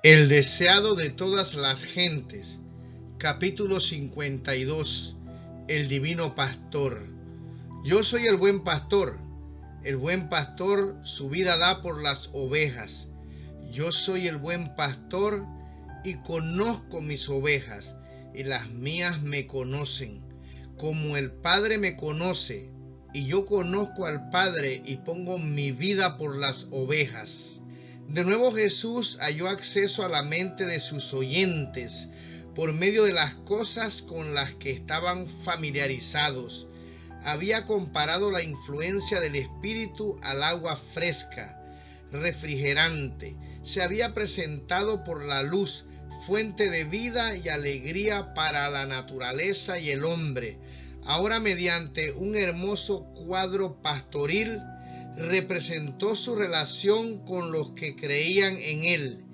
El deseado de todas las gentes. Capítulo 52. El divino pastor. Yo soy el buen pastor. El buen pastor su vida da por las ovejas. Yo soy el buen pastor y conozco mis ovejas, y las mías me conocen. Como el Padre me conoce, y yo conozco al Padre y pongo mi vida por las ovejas. De nuevo Jesús halló acceso a la mente de sus oyentes por medio de las cosas con las que estaban familiarizados. Había comparado la influencia del Espíritu al agua fresca, refrigerante. Se había presentado por la luz, fuente de vida y alegría para la naturaleza y el hombre. Ahora, mediante un hermoso cuadro pastoril, representó su relación con los que creían en él.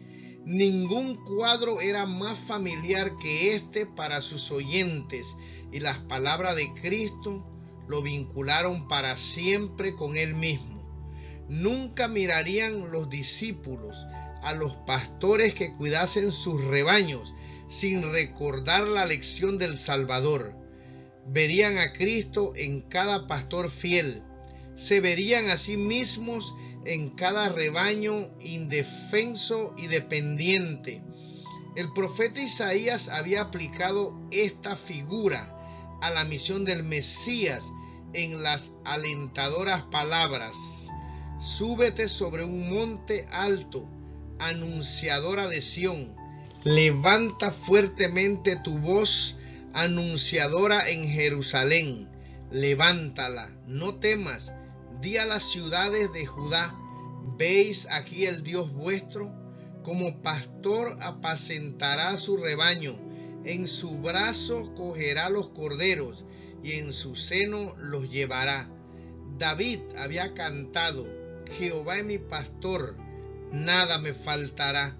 Ningún cuadro era más familiar que este para sus oyentes, y las palabras de Cristo lo vincularon para siempre con él mismo. Nunca mirarían los discípulos a los pastores que cuidasen sus rebaños sin recordar la lección del Salvador. Verían a Cristo en cada pastor fiel. Se verían a sí mismos en cada rebaño indefenso y dependiente. El profeta Isaías había aplicado esta figura a la misión del Mesías en las alentadoras palabras: súbete sobre un monte alto, anunciadora de Sión. Levanta fuertemente tu voz, anunciadora en Jerusalén. Levántala, no temas. Di a las ciudades de Judá: ¿veis aquí el Dios vuestro? Como pastor apacentará su rebaño, en su brazo cogerá los corderos, y en su seno los llevará. David había cantado: Jehová es mi pastor, nada me faltará.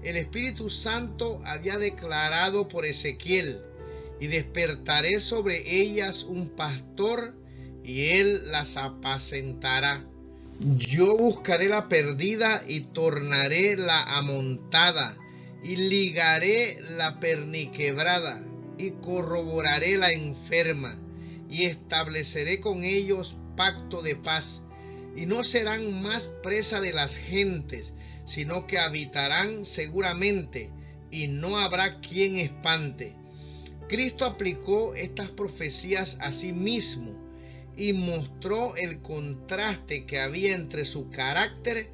El Espíritu Santo había declarado por Ezequiel: y despertaré sobre ellas un pastor, y él las apacentará. Yo buscaré la perdida y tornaré la amontada, y ligaré la perniquebrada, y corroboraré la enferma, y estableceré con ellos pacto de paz, y no serán más presa de las gentes, sino que habitarán seguramente, y no habrá quien espante. Cristo aplicó estas profecías a sí mismo y mostró el contraste que había entre su carácter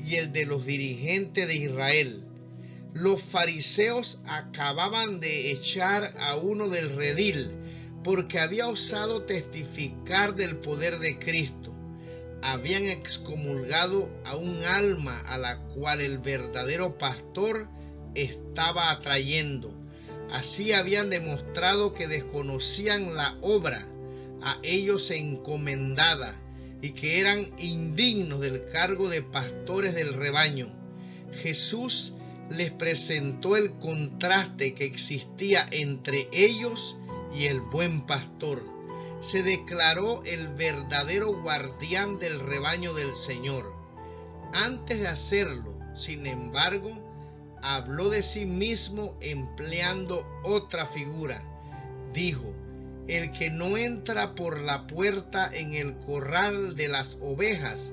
y el de los dirigentes de Israel. Los fariseos acababan de echar a uno del redil porque había osado testificar del poder de Cristo. Habían excomulgado a un alma a la cual el verdadero pastor estaba atrayendo. Así habían demostrado que desconocían la obra a ellos encomendada y que eran indignos del cargo de pastores del rebaño. Jesús les presentó el contraste que existía entre ellos y el buen pastor. Se declaró el verdadero guardián del rebaño del Señor. Antes de hacerlo, sin embargo, habló de sí mismo empleando otra figura. Dijo: el que no entra por la puerta en el corral de las ovejas,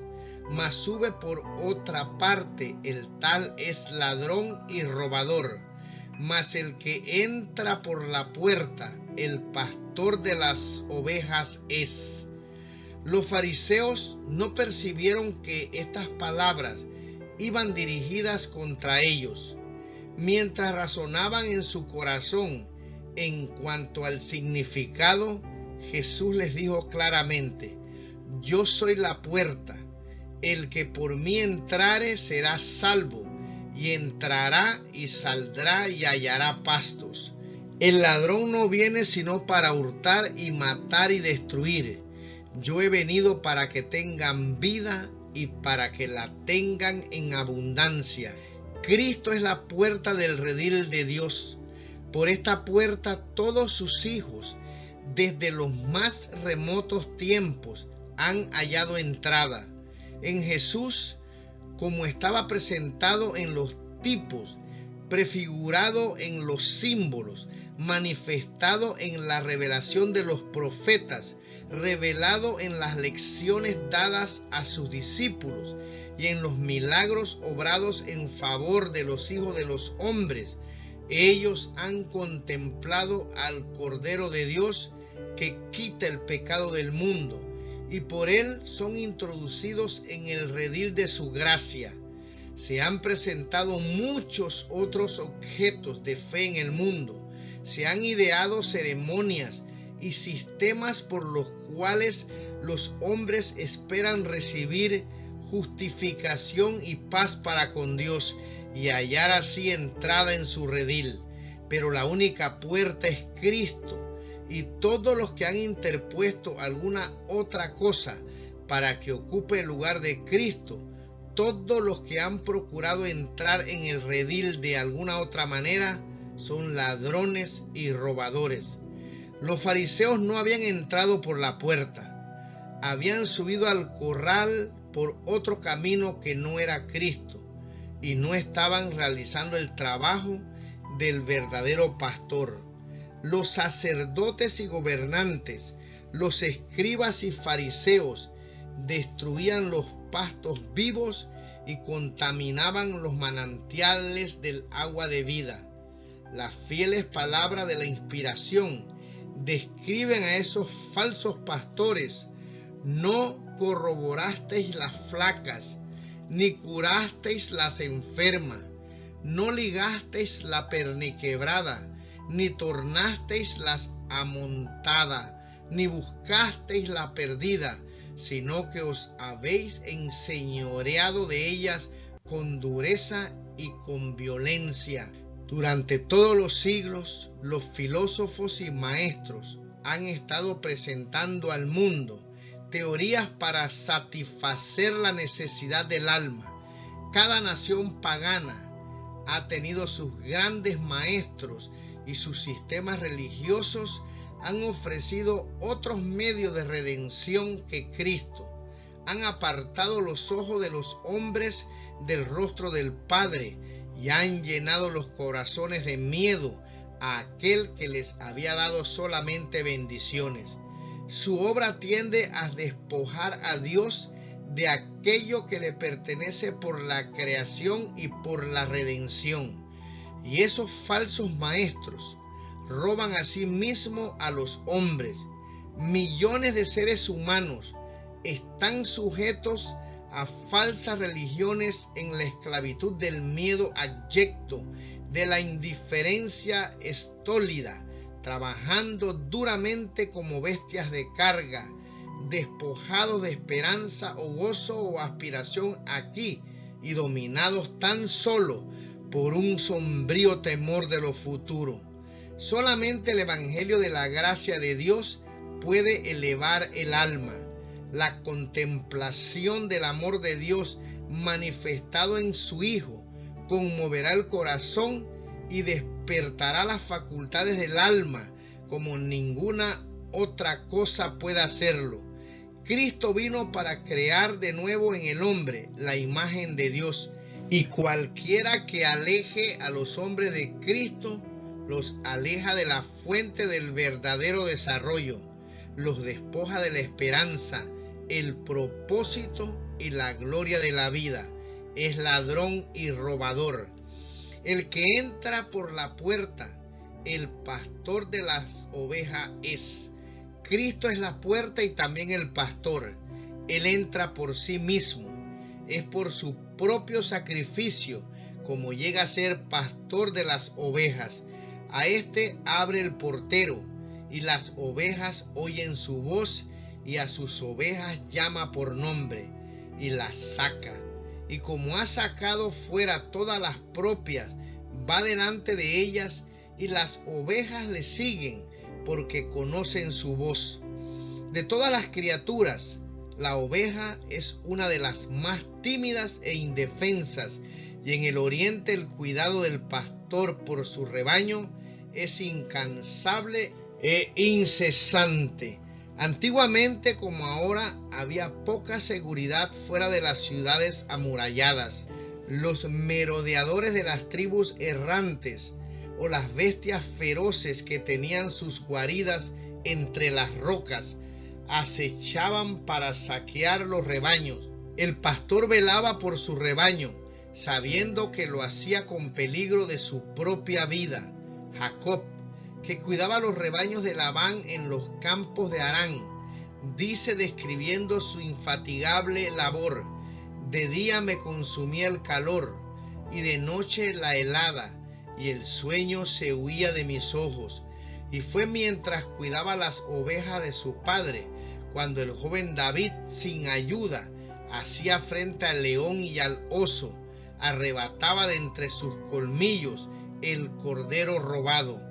mas sube por otra parte, el tal es ladrón y robador. Mas el que entra por la puerta, el pastor de las ovejas es. Los fariseos no percibieron que estas palabras iban dirigidas contra ellos. Mientras razonaban en su corazón en cuanto al significado, Jesús les dijo claramente: yo soy la puerta. El que por mí entrare será salvo, y entrará y saldrá y hallará pastos. El ladrón no viene sino para hurtar y matar y destruir. Yo he venido para que tengan vida y para que la tengan en abundancia. Cristo es la puerta del redil de Dios. Por esta puerta todos sus hijos, desde los más remotos tiempos, han hallado entrada. En Jesús, como estaba presentado en los tipos, prefigurado en los símbolos, manifestado en la revelación de los profetas, revelado en las lecciones dadas a sus discípulos y en los milagros obrados en favor de los hijos de los hombres. Ellos han contemplado al Cordero de Dios que quita el pecado del mundo, y por él son introducidos en el redil de su gracia. Se han presentado muchos otros objetos de fe en el mundo. Se han ideado ceremonias y sistemas por los cuales los hombres esperan recibir justificación y paz para con Dios y hallar así entrada en su redil. Pero la única puerta es Cristo, y todos los que han interpuesto alguna otra cosa para que ocupe el lugar de Cristo, todos los que han procurado entrar en el redil de alguna otra manera, son ladrones y robadores. Los fariseos no habían entrado por la puerta, habían subido al corral por otro camino que no era Cristo, y no estaban realizando el trabajo del verdadero pastor. Los sacerdotes y gobernantes, los escribas y fariseos, destruían los pastos vivos y contaminaban los manantiales del agua de vida. Las fieles palabras de la inspiración describen a esos falsos pastores: no corroborasteis las flacas, ni curasteis las enfermas, no ligasteis la perniquebrada, ni tornasteis las amontadas, ni buscasteis la perdida, sino que os habéis enseñoreado de ellas con dureza y con violencia. Durante todos los siglos, los filósofos y maestros han estado presentando al mundo teorías para satisfacer la necesidad del alma. Cada nación pagana ha tenido sus grandes maestros y sus sistemas religiosos han ofrecido otros medios de redención que Cristo. Han apartado los ojos de los hombres del rostro del Padre y han llenado los corazones de miedo a aquel que les había dado solamente bendiciones. Su obra tiende a despojar a Dios de aquello que le pertenece por la creación y por la redención. Y esos falsos maestros roban a sí mismo a los hombres. Millones de seres humanos están sujetos a falsas religiones en la esclavitud del miedo abyecto, de la indiferencia estólida, trabajando duramente como bestias de carga, despojados de esperanza o gozo o aspiración aquí y dominados tan solo por un sombrío temor de lo futuro. Solamente el Evangelio de la gracia de Dios puede elevar el alma. La contemplación del amor de Dios manifestado en su Hijo conmoverá el corazón y despertará las facultades del alma como ninguna otra cosa puede hacerlo. Cristo vino para crear de nuevo en el hombre la imagen de Dios, y cualquiera que aleje a los hombres de Cristo los aleja de la fuente del verdadero desarrollo, los despoja de la esperanza, el propósito y la gloria de la vida. Es ladrón y robador. El que entra por la puerta, el pastor de las ovejas es. Cristo es la puerta y también el pastor. Él entra por sí mismo. Es por su propio sacrificio como llega a ser pastor de las ovejas. A este abre el portero, y las ovejas oyen su voz, y a sus ovejas llama por nombre, y las saca. Y como ha sacado fuera todas las propias, va delante de ellas, y las ovejas le siguen, porque conocen su voz. De todas las criaturas, la oveja es una de las más tímidas e indefensas, y en el oriente el cuidado del pastor por su rebaño es incansable e incesante. Antiguamente como ahora había poca seguridad fuera de las ciudades amuralladas. los merodeadores de las tribus errantes o las bestias feroces que tenían sus guaridas entre las rocas, acechaban para saquear los rebaños. El pastor velaba por su rebaño, sabiendo que lo hacía con peligro de su propia vida. Jacob, que cuidaba los rebaños de Labán en los campos de Harán, dice describiendo su infatigable labor: de día me consumía el calor, y de noche la helada, y el sueño se huía de mis ojos. Y fue mientras cuidaba las ovejas de su padre, cuando el joven David, sin ayuda, hacía frente al león y al oso, arrebataba de entre sus colmillos el cordero robado.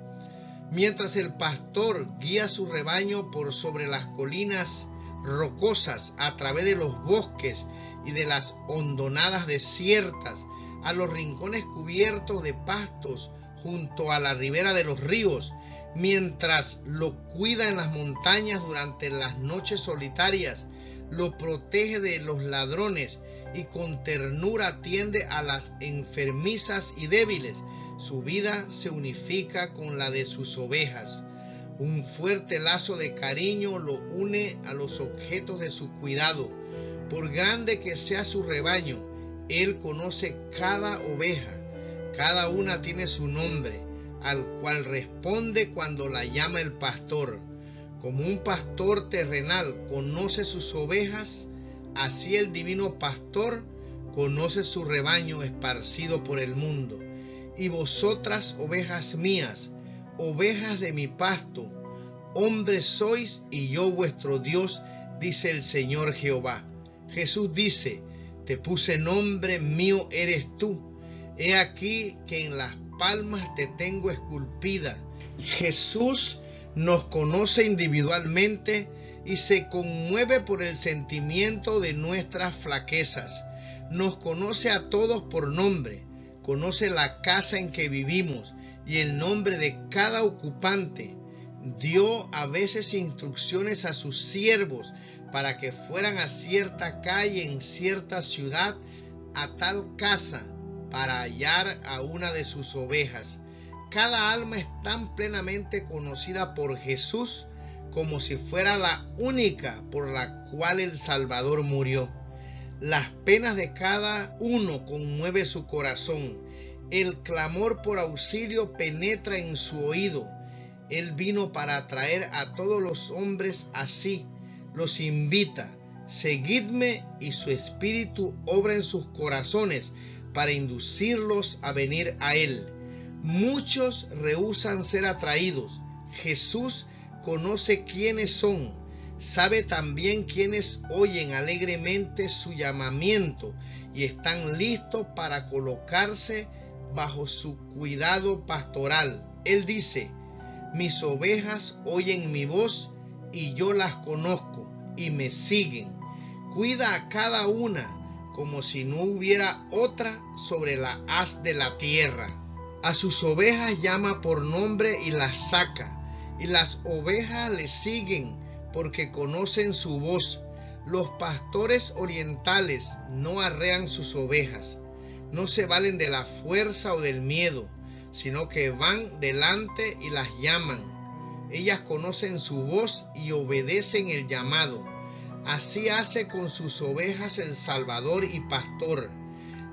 Mientras el pastor guía su rebaño por sobre las colinas rocosas, a través de los bosques y de las hondonadas desiertas, a los rincones cubiertos de pastos junto a la ribera de los ríos, mientras lo cuida en las montañas durante las noches solitarias, lo protege de los ladrones y con ternura atiende a las enfermizas y débiles, su vida se unifica con la de sus ovejas. Un fuerte lazo de cariño lo une a los objetos de su cuidado. Por grande que sea su rebaño, él conoce cada oveja. Cada una tiene su nombre, al cual responde cuando la llama el pastor. Como un pastor terrenal conoce sus ovejas, así el divino pastor conoce su rebaño esparcido por el mundo. Y vosotras, ovejas mías, ovejas de mi pasto, hombres sois y yo vuestro Dios, dice el Señor Jehová. Jesús dice: te puse nombre, mío eres tú. He aquí que en las palmas te tengo esculpida. Jesús nos conoce individualmente y se conmueve por el sentimiento de nuestras flaquezas. Nos conoce a todos por nombre. Conoce la casa en que vivimos y el nombre de cada ocupante. Dio a veces instrucciones a sus siervos para que fueran a cierta calle en cierta ciudad, a tal casa, para hallar a una de sus ovejas. Cada alma es tan plenamente conocida por Jesús como si fuera la única por la cual el Salvador murió. Las penas de cada uno conmueve su corazón. El clamor por auxilio penetra en su oído. Él vino para atraer a todos los hombres a sí. Los invita: seguidme, y su espíritu obra en sus corazones para inducirlos a venir a él. Muchos rehúsan ser atraídos. Jesús conoce quiénes son. Sabe también quienes oyen alegremente su llamamiento y están listos para colocarse bajo su cuidado pastoral. Él dice: mis ovejas oyen mi voz y yo las conozco y me siguen. Cuida a cada una como si no hubiera otra sobre la haz de la tierra. A sus ovejas llama por nombre y las saca, y las ovejas le siguen porque conocen su voz. Los pastores orientales no arrean sus ovejas, no se valen de la fuerza o del miedo, sino que van delante y las llaman. Ellas conocen su voz y obedecen el llamado. Así hace con sus ovejas el Salvador y pastor.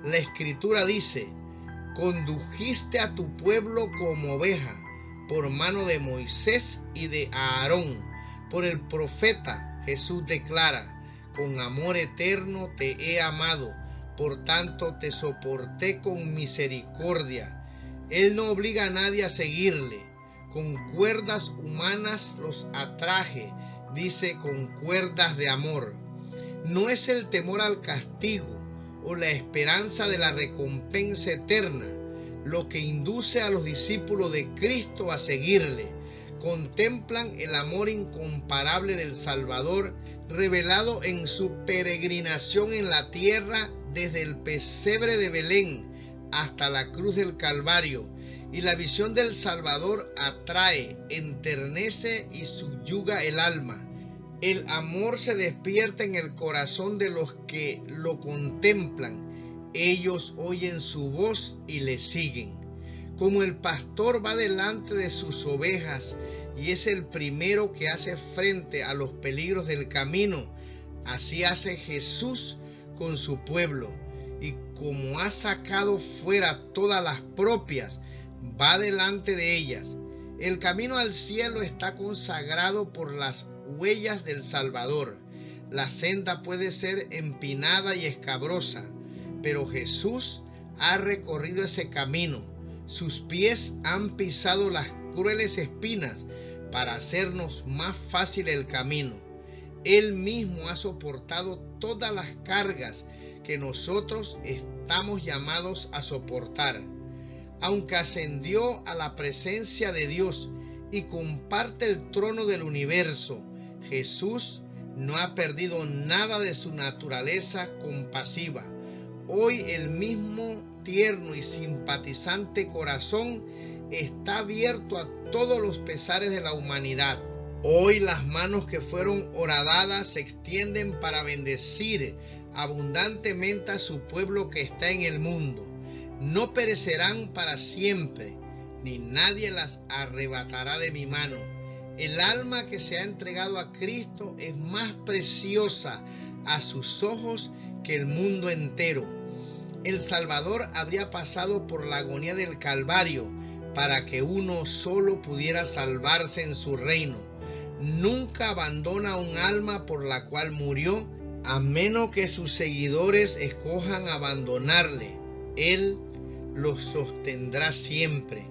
La Escritura dice: condujiste a tu pueblo como oveja, por mano de Moisés y de Aarón. Por el profeta Jesús declara: con amor eterno te he amado, por tanto te soporté con misericordia. Él no obliga a nadie a seguirle. Con cuerdas humanas los atraje, dice, con cuerdas de amor. No es el temor al castigo o la esperanza de la recompensa eterna lo que induce a los discípulos de Cristo a seguirle. Contemplan el amor incomparable del Salvador revelado en su peregrinación en la tierra, desde el pesebre de Belén hasta la cruz del Calvario, y la visión del Salvador atrae, enternece y subyuga el alma. El amor se despierta en el corazón de los que lo contemplan. Ellos oyen su voz y le siguen. Como el pastor va delante de sus ovejas y es el primero que hace frente a los peligros del camino, así hace Jesús con su pueblo. Y como ha sacado fuera todas las propias, va delante de ellas. El camino al cielo está consagrado por las huellas del Salvador. La senda puede ser empinada y escabrosa, pero Jesús ha recorrido ese camino. Sus pies han pisado las crueles espinas para hacernos más fácil el camino. Él mismo ha soportado todas las cargas que nosotros estamos llamados a soportar. Aunque ascendió a la presencia de Dios y comparte el trono del universo, Jesús no ha perdido nada de su naturaleza compasiva. Hoy el mismo tierno y simpatizante corazón está abierto a todos los pesares de la humanidad. Hoy las manos que fueron horadadas se extienden para bendecir abundantemente a su pueblo que está en el mundo. No perecerán para siempre, ni nadie las arrebatará de mi mano. El alma que se ha entregado a Cristo es más preciosa a sus ojos que el mundo entero. El Salvador habría pasado por la agonía del Calvario para que uno solo pudiera salvarse en su reino. Nunca abandona un alma por la cual murió, a menos que sus seguidores escojan abandonarle. Él los sostendrá siempre.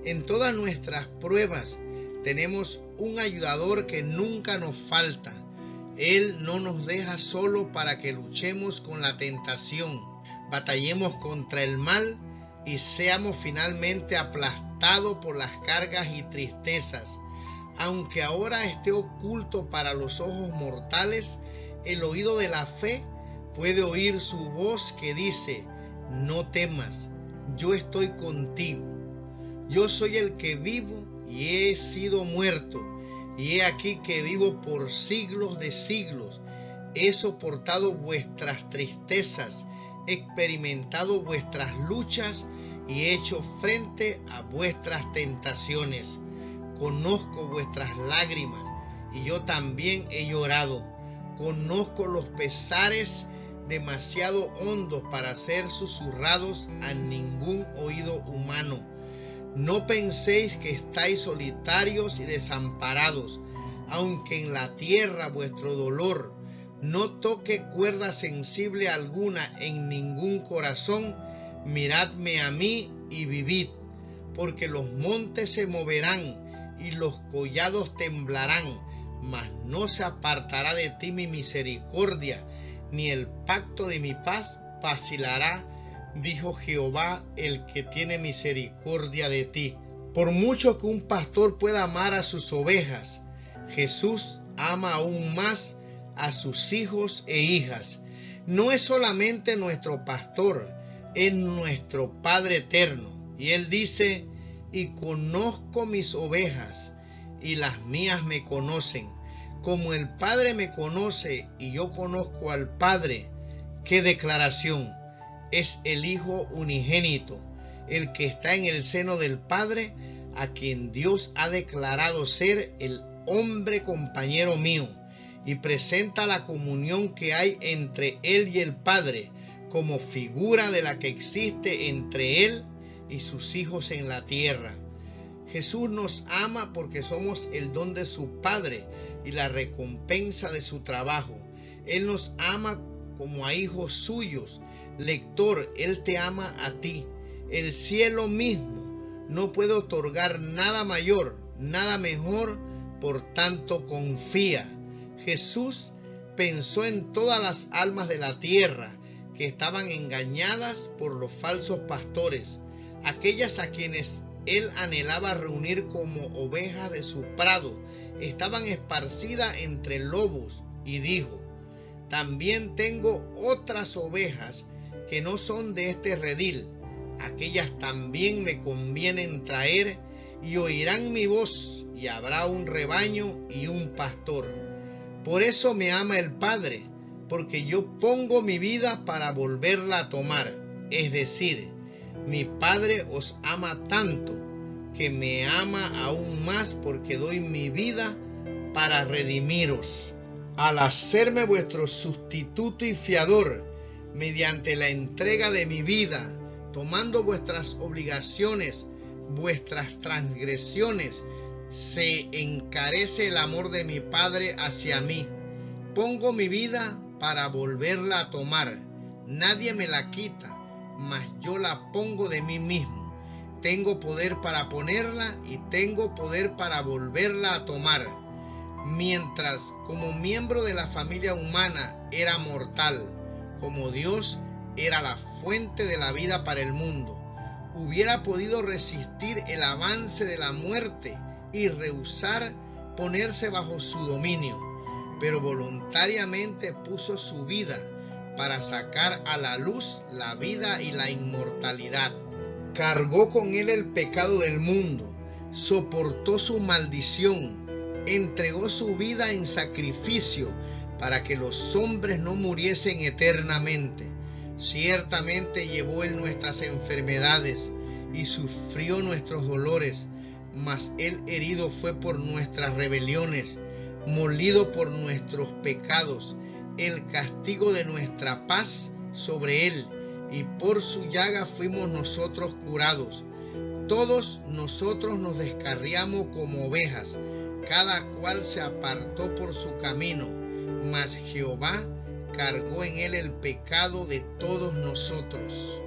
En todas nuestras pruebas tenemos un ayudador que nunca nos falta. Él no nos deja solo para que luchemos con la tentación, batallemos contra el mal y seamos finalmente aplastados por las cargas y tristezas. Aunque ahora esté oculto para los ojos mortales, el oído de la fe puede oír su voz que dice: no temas, yo estoy contigo. Yo soy el que vivo y he sido muerto, y he aquí que vivo por siglos de siglos. He soportado vuestras tristezas, he experimentado vuestras luchas y he hecho frente a vuestras tentaciones. Conozco vuestras lágrimas y yo también he llorado. Conozco los pesares demasiado hondos para ser susurrados a ningún oído humano. No penséis que estáis solitarios y desamparados, aunque en la tierra vuestro dolor no toque cuerda sensible alguna en ningún corazón. Miradme a mí y vivid, porque los montes se moverán y los collados temblarán, mas no se apartará de ti mi misericordia, ni el pacto de mi paz vacilará, dijo Jehová, el que tiene misericordia de ti. Por mucho que un pastor pueda amar a sus ovejas, Jesús ama aún más a sus hijos e hijas. No es solamente nuestro pastor, es nuestro Padre eterno. Y Él dice: y conozco mis ovejas, y las mías me conocen, como el Padre me conoce y yo conozco al Padre. ¡Qué declaración! Es el Hijo unigénito, el que está en el seno del Padre, a quien Dios ha declarado ser el hombre compañero mío, y presenta la comunión que hay entre Él y el Padre, como figura de la que existe entre Él y sus hijos en la tierra. Jesús nos ama porque somos el don de su Padre y la recompensa de su trabajo. Él nos ama como a hijos suyos. Lector, Él te ama a ti. El cielo mismo no puede otorgar nada mayor, nada mejor, por tanto confía. Jesús pensó en todas las almas de la tierra que estaban engañadas por los falsos pastores, aquellas a quienes Él anhelaba reunir como ovejas de su prado, estaban esparcidas entre lobos, y dijo: también tengo otras ovejas que no son de este redil, aquellas también me convienen traer, y oirán mi voz, y habrá un rebaño y un pastor. Por eso me ama el Padre, porque yo pongo mi vida para volverla a tomar. Es decir, mi Padre os ama tanto que me ama aún más porque doy mi vida para redimiros. Al hacerme vuestro sustituto y fiador, mediante la entrega de mi vida, tomando vuestras obligaciones, vuestras transgresiones, se encarece el amor de mi Padre hacia mí. Pongo mi vida para volverla a tomar. Nadie me la quita, mas yo la pongo de mí mismo. Tengo poder para ponerla y tengo poder para volverla a tomar. Mientras, como miembro de la familia humana, era mortal, como Dios era la fuente de la vida para el mundo, hubiera podido resistir el avance de la muerte y rehusar ponerse bajo su dominio, pero voluntariamente puso su vida para sacar a la luz la vida y la inmortalidad. Cargó con él el pecado del mundo, soportó su maldición, entregó su vida en sacrificio para que los hombres no muriesen eternamente. Ciertamente llevó él nuestras enfermedades y sufrió nuestros dolores, mas él herido fue por nuestras rebeliones, molido por nuestros pecados. El castigo de nuestra paz sobre él, y por su llaga fuimos nosotros curados. Todos nosotros nos descarriamos como ovejas, cada cual se apartó por su camino, mas Jehová cargó en él el pecado de todos nosotros.